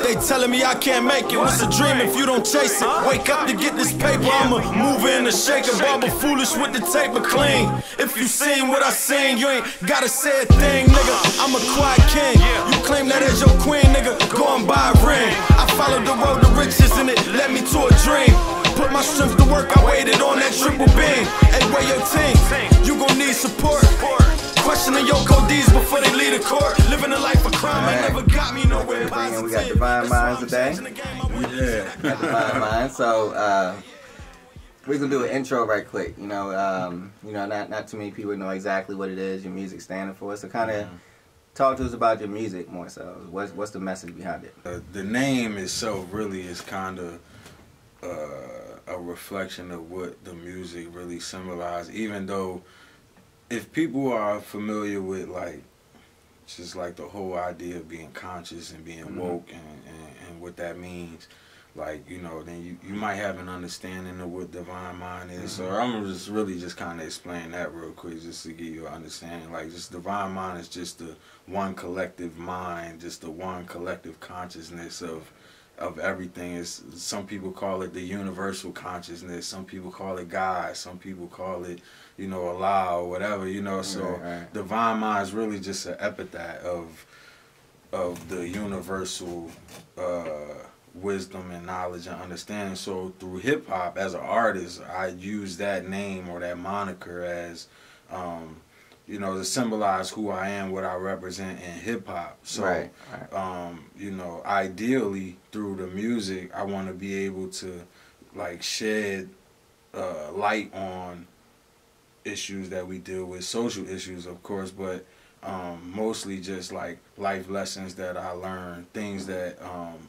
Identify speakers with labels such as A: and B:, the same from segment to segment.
A: They telling me I can't make it. What's a dream if you don't chase it? Wake up to get this paper. I'm a mover and a shaker. Barber foolish with the taper clean. If you seen what I seen, you ain't gotta say a thing, nigga. I'm a quiet king. You claim that as your queen, nigga. Go and buy a ring. I followed the road to riches and it led me to a dream. Put my strength to work, I waited on that triple beam. Hey, where your team? You gon' need support. Questioning your codees before they leave the court. Living a life of crime ain't never got me nowhere positive.
B: We got Divine Minds today.
A: Yeah.
B: Got Divine Minds. So we're gonna do an intro right quick. You know, not too many people know exactly what it is your music standing for. So kind of talk to us about your music more. So what's the message behind it?
C: The name itself really is kind of a reflection of what the music really symbolizes. Even though, if people are familiar with just like the whole idea of being conscious and being woke and what that means, like, you know, then you might have an understanding of what Divine Mind is. So I'm gonna just kind of explain that real quick, just to give you an understanding. Like, just Divine Mind is just the one collective mind, just the one collective consciousness of everything. Is some people call it the universal consciousness, some people call it God, some people call it, you know, Allah or whatever, you know. So
B: right.
C: Divine Mind is really just an epithet of the universal wisdom and knowledge and understanding. So through hip hop, as an artist, I use that name or that moniker as you know, to symbolize who I am, what I represent in hip hop. So you know, ideally through the music, I want to be able to like shed light on issues that we deal with, social issues of course, but mostly just like life lessons that I learned, things that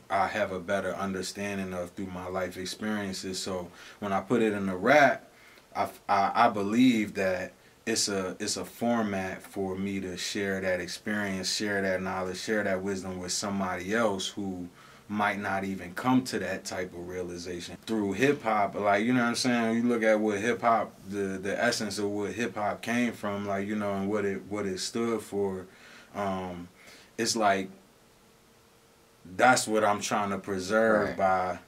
C: I have a better understanding of through my life experiences. So when I put it in a rap, I believe that it's a format for me to share that experience, share that knowledge, share that wisdom with somebody else who might not even come to that type of realization through hip hop. Like, you know what I'm saying? You look at what hip hop, the essence of what hip hop came from, like, you know, and what it stood for. It's like that's what I'm trying to preserve by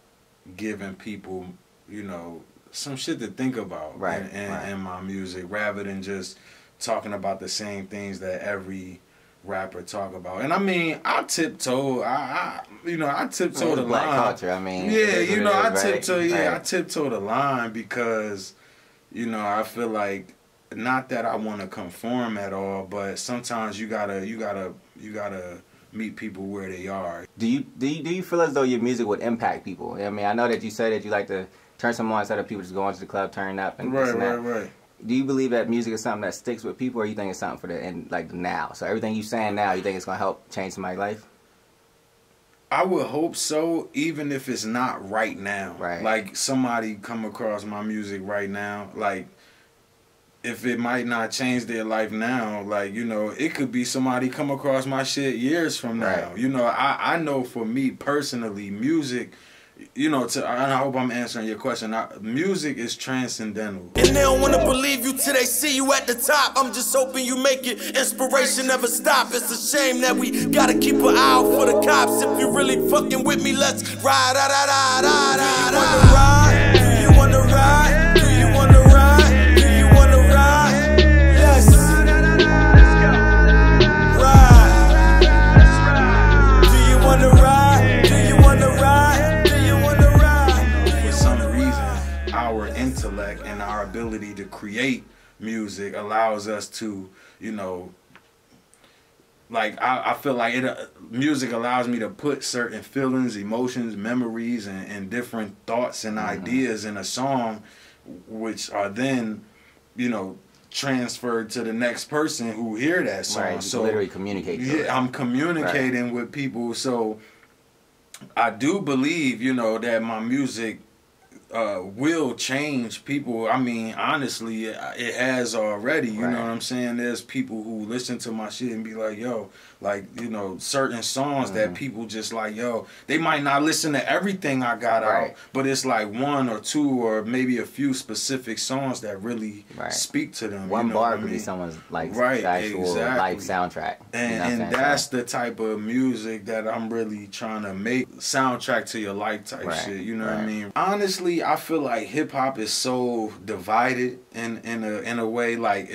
C: giving people, you know, some shit to think about in my music, rather than just talking about the same things that every rapper talk about. And I mean, I tiptoe, you know, I tiptoe the
B: black
C: line.
B: Culture, I mean,
C: yeah, you know, I tiptoe,
B: right.
C: I tiptoe the line because, you know, I feel like, not that I want to conform at all, but sometimes you gotta meet people where they are.
B: Do you feel as though your music would impact people? I mean, I know that you say that you like to turn some on instead of people just going to the club, turning up, and
C: Right.
B: Do you believe that music is something that sticks with people, or you think it's something for the now? So everything you're saying now, you think it's gonna help change somebody's life?
C: I would hope so, even if it's not right now.
B: Right.
C: Like, somebody come across my music right now, like, if it might not change their life now, like, you know, it could be somebody come across my shit years from now. You know, I know for me personally, music, you know, and I hope I'm answering your question. Music is transcendental.
A: And they don't wanna believe you till they see you at the top. I'm just hoping you make it. Inspiration never stop. It's a shame that we gotta keep an eye out for the cops. If you really fucking with me, let's ride. Do you wanna ride? Do you wanna ride? Do you wanna ride? Yes. Ride. Do you wanna ride? Do you wanna ride?
C: Our intellect and our ability to create music allows us to, you know, like, I feel like music allows me to put certain feelings, emotions, memories, and different thoughts and ideas in a song, which are then, you know, transferred to the next person who hear that song.
B: Right,
C: so
B: literally communicate.
C: Yeah, I'm communicating with people. So I do believe, you know, that my music will change people. I mean, honestly, it has already. You know what I'm saying? There's people who listen to my shit and be like, yo, like, you know, certain songs that people just like, yo, they might not listen to everything I got out, but it's like one or two or maybe a few specific songs that really speak to them.
B: One
C: you know
B: bar
C: what
B: could
C: I
B: be
C: mean?
B: someo's like
C: Exactly.
B: life soundtrack.
C: And that's the type of music that I'm really trying to make, soundtrack to your life type shit. You know what I mean? Honestly, I feel like hip hop is so divided in a way, like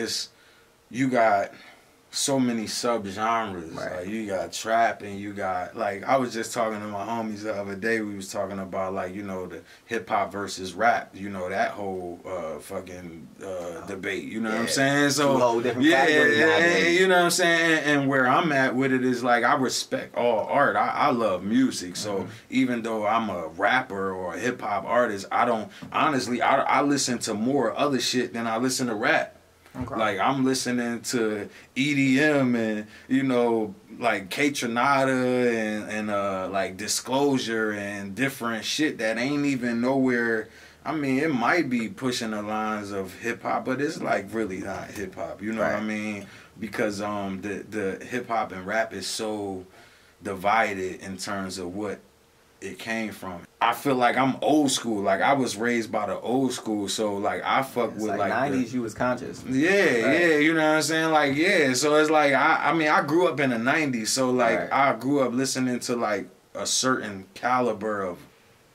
C: you got so many subgenres. Like you got trap and you got, like, I was just talking to my homies the other day. We was talking about, like, you know, the hip hop versus rap. You know, that whole fucking debate. You know what I'm saying? So
B: whole different categories.
C: you know what I'm saying. And where I'm at with it is like I respect all art. I love music. So even though I'm a rapper or a hip hop artist, I don't honestly. I listen to more other shit than I listen to rap. Like I'm listening to EDM and, you know, like K-Tronada and like Disclosure and different shit that ain't even nowhere. I mean, it might be pushing the lines of hip hop, but it's like really not hip hop. You know what I mean? Because the hip hop and rap is so divided in terms of what it came from. I feel like I'm old school. Like I was raised by the old school, so like I fuck with like
B: 90s. You was conscious.
C: Yeah, you know what I'm saying? Like so it's like I mean I grew up in the 90s, so like I grew up listening to like a certain caliber of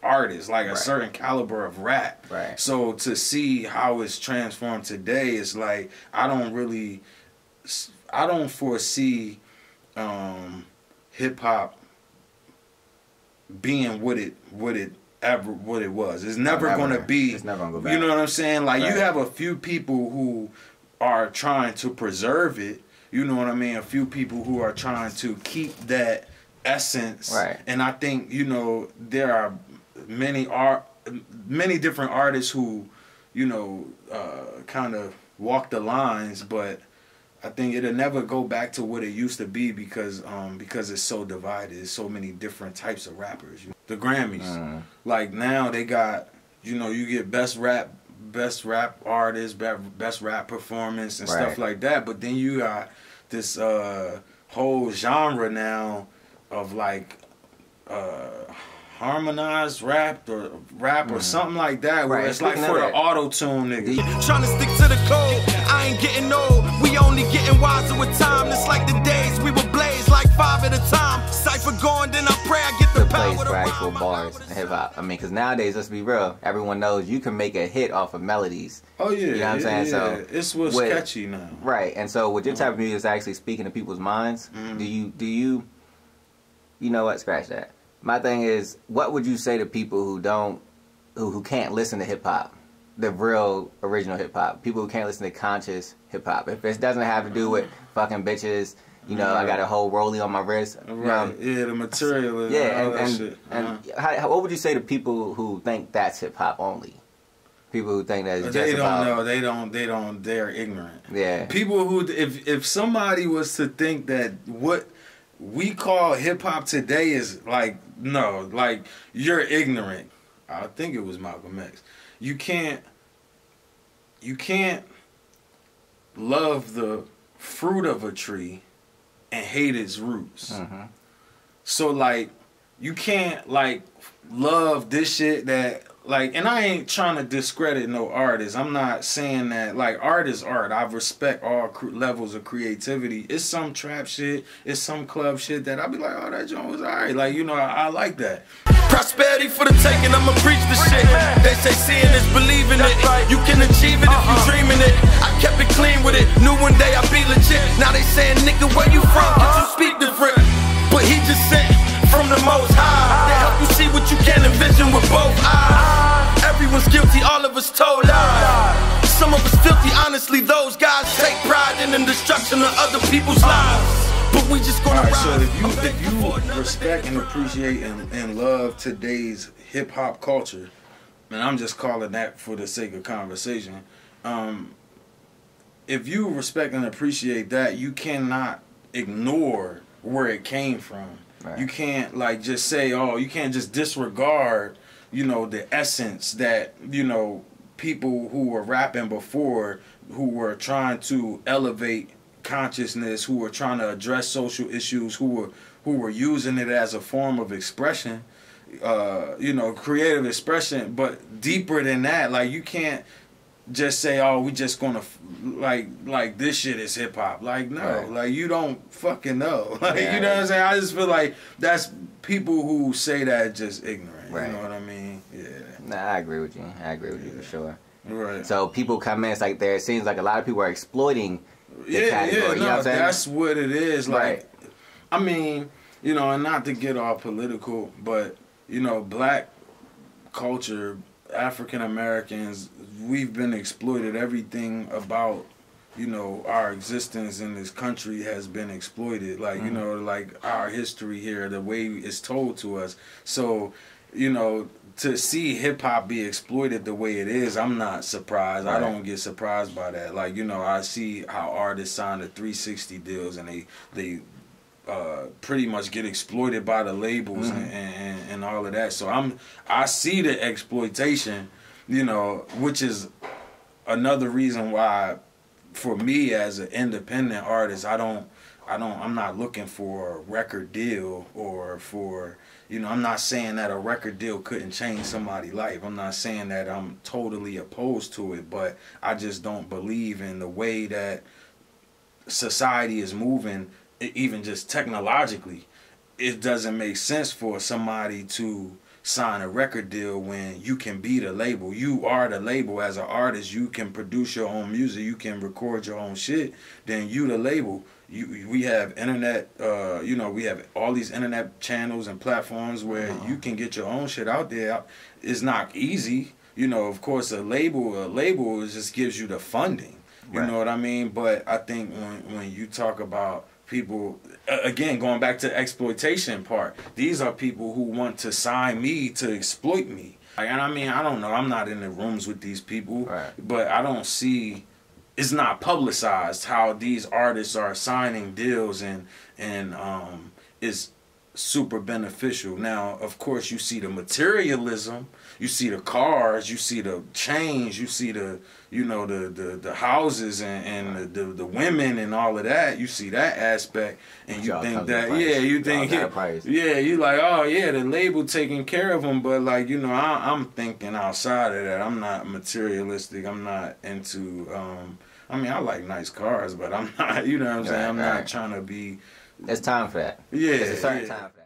C: artists, like a certain caliber of rap. So to see how it's transformed today, it's like I don't foresee hip hop being what it was. It's never gonna be.
B: It's never gonna go back.
C: You know what I'm saying? Like you have a few people who are trying to preserve it. You know what I mean? A few people who are trying to keep that essence. And I think, you know, there are many different artists who, you know, kind of walk the lines, but I think it'll never go back to what it used to be because it's so divided. There's so many different types of rappers. The Grammys, like now they got, you know, you get best rap artist, best rap performance and stuff like that. But then you got this whole genre now of like harmonized rap or something like that, where it's like for the auto-tune niggas.
A: Trying to stick to the code, I ain't getting old. We only getting wiser with time. It's like the days we would blaze like 5 at a time. Cypher going, then I pray I get the power
B: for actual bars in hip hop. I mean, because nowadays, let's be real, everyone knows you can make a hit off of melodies.
C: Oh yeah,
B: you know what I'm saying? So
C: it's what's catchy now.
B: Right, and so with your type of music is actually speaking to people's minds. Do you know what? Scratch that. My thing is, what would you say to people who can't listen to hip hop, the real original hip hop? People who can't listen to conscious hip hop. If it doesn't have to do with fucking bitches, you know, I got a whole rollie on my wrist.
C: Yeah, the material. And all that shit.
B: What would you say to people who think that's hip hop only? People who think that it's just about...
C: They don't know. They're ignorant.
B: Yeah.
C: People who, if somebody was to think that what we call hip hop today is like, no, like you're ignorant. I think it was Malcolm X. You can't love the fruit of a tree and hate its roots. So like you can't like love this shit that like, and I ain't trying to discredit no artist. I'm not saying that, like, art is art. I respect all levels of creativity. It's some trap shit, it's some club shit that I'll be like, oh, that joint was alright. Like, you know, I like that.
A: Prosperity for the taking, I'ma preach the shit. They say seeing is believing it. You can achieve it if you dreaming it. I kept it clean with it. Knew one day I'd be legit. Now they saying, nigga, where you from? Can you speak different? But he just sent from the most high. They help you see what you can envision with both eyes. Everyone's guilty, all of us told lies. Some of us filthy, honestly, those guys take pride in the destruction of other people's lives. But we just gonna
C: so if you respect and appreciate and love today's hip hop culture, and I'm just calling that for the sake of conversation, if you respect and appreciate that, you cannot ignore where it came from. You can't like just say, oh, you can't just disregard you know, the essence that, you know, people who were rapping before, who were trying to elevate consciousness, who were trying to address social issues, who were using it as a form of expression, you know, creative expression. But deeper than that, like, you can't just say, oh, we just gonna like this shit is hip hop. Like, no, right. Like, you don't fucking know. Like, yeah, you know what I'm saying? I just feel like that's people who say that just ignorant. Right. You know what I mean? Yeah.
B: Nah, I agree with you. I agree with you for sure.
C: Right.
B: So people come in, it's like it seems like a lot of people are exploiting the category.
C: Yeah,
B: you know what I'm saying?
C: That's what it is. Like,
B: right.
C: I mean, you know, and not to get all political, but, you know, black culture, African Americans, we've been exploited. Everything about, you know, our existence in this country has been exploited. Like, you know, like our history here, the way it's told to us. So, you know, to see hip hop be exploited the way it is, I'm not surprised. Right. I don't get surprised by that. Like, you know, I see how artists sign the 360 deals and they pretty much get exploited by the labels and all of that. So I see the exploitation, you know, which is another reason why, for me as an independent artist, I'm not looking for a record deal or for, you know, I'm not saying that a record deal couldn't change somebody's life. I'm not saying that I'm totally opposed to it, but I just don't believe in the way that society is moving, even just technologically. It doesn't make sense for somebody to sign a record deal when you can be the label. You are the label. As an artist, you can produce your own music, you can record your own shit, then you the label. We have internet, you know, we have all these internet channels and platforms where you can get your own shit out there. It's not easy. You know, of course, a label just gives you the funding. You know what I mean? But I think when you talk about people, again, going back to the exploitation part, these are people who want to sign me to exploit me. And I mean, I don't know. I'm not in the rooms with these people, but I don't see, it's not publicized how these artists are signing deals and it's super beneficial. Now, of course, you see the materialism, you see the cars, you see the chains, you see the, you know, the houses and the women and all of that. You see that aspect, and you think that, you think, you like, oh yeah, the label taking care of them. But like, you know, I'm thinking outside of that. I'm not materialistic. I'm not into. I mean, I like nice cars, but I'm not. You know what I'm saying? I'm not trying to be.
B: There's time for that.
C: Yeah,
B: there's a certain time for that.